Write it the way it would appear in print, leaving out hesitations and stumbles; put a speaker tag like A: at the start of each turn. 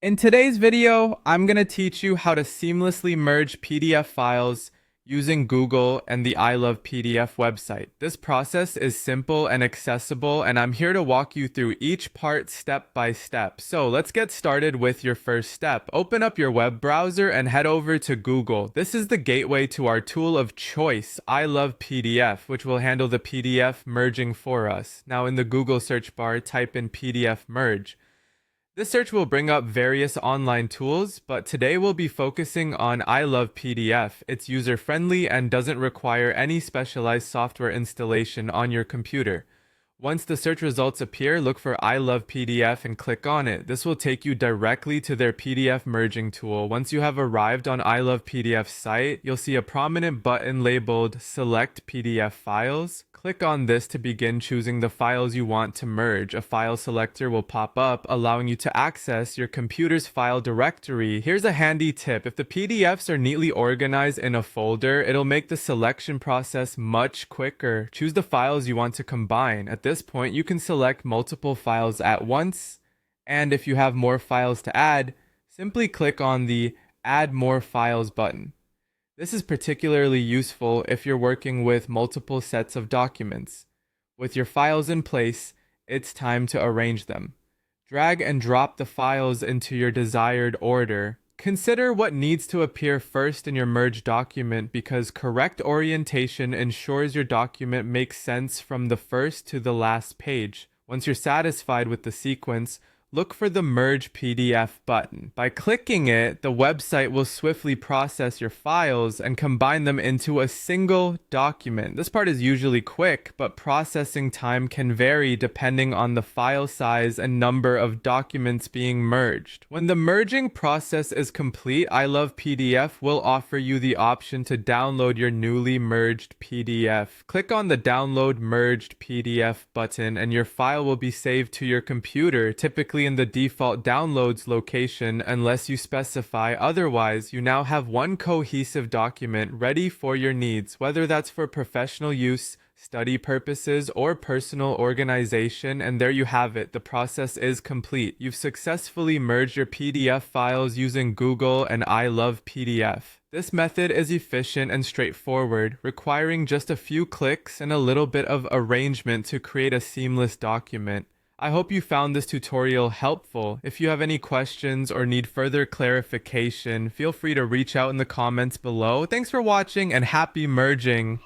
A: In today's video, I'm going to teach you how to seamlessly merge PDF files using Google and the I Love PDF website. This process is simple and accessible, and I'm here to walk you through each part step by step. So let's get started with your first step. Open up your web browser and head over to Google. This is the gateway to our tool of choice, I Love PDF, which will handle the PDF merging for us. Now in the Google search bar, type in PDF merge. This search will bring up various online tools, but today we'll be focusing on I Love PDF. It's user-friendly and doesn't require any specialized software installation on your computer. Once the search results appear, look for I Love PDF and click on it. This will take you directly to their PDF merging tool. Once you have arrived on I Love PDF site, you'll see a prominent button labeled Select PDF Files. Click on this to begin choosing the files you want to merge. A file selector will pop up, allowing you to access your computer's file directory. Here's a handy tip. If the PDFs are neatly organized in a folder, it'll make the selection process much quicker. Choose the files you want to combine. At this point, you can select multiple files at once, and if you have more files to add, simply click on the Add More Files button. This is particularly useful if you're working with multiple sets of documents. With your files in place, it's time to arrange them. Drag and drop the files into your desired order. Consider what needs to appear first in your merged document because correct orientation ensures your document makes sense from the first to the last page. Once you're satisfied with the sequence, look for the Merge PDF button. By clicking it, the website will swiftly process your files and combine them into a single document. This part is usually quick, but processing time can vary depending on the file size and number of documents being merged. When the merging process is complete, I Love PDF will offer you the option to download your newly merged PDF. Click on the Download Merged PDF button and your file will be saved to your computer, typically in the default downloads location unless you specify otherwise. You now have one cohesive document ready for your needs, whether that's for professional use, study purposes, or personal organization. And there you have it. The process is complete. You've successfully merged your PDF files using Google and I Love PDF. This method is efficient and straightforward, requiring just a few clicks and a little bit of arrangement to create a seamless document. I hope you found this tutorial helpful. If you have any questions or need further clarification, feel free to reach out in the comments below. Thanks for watching and happy merging!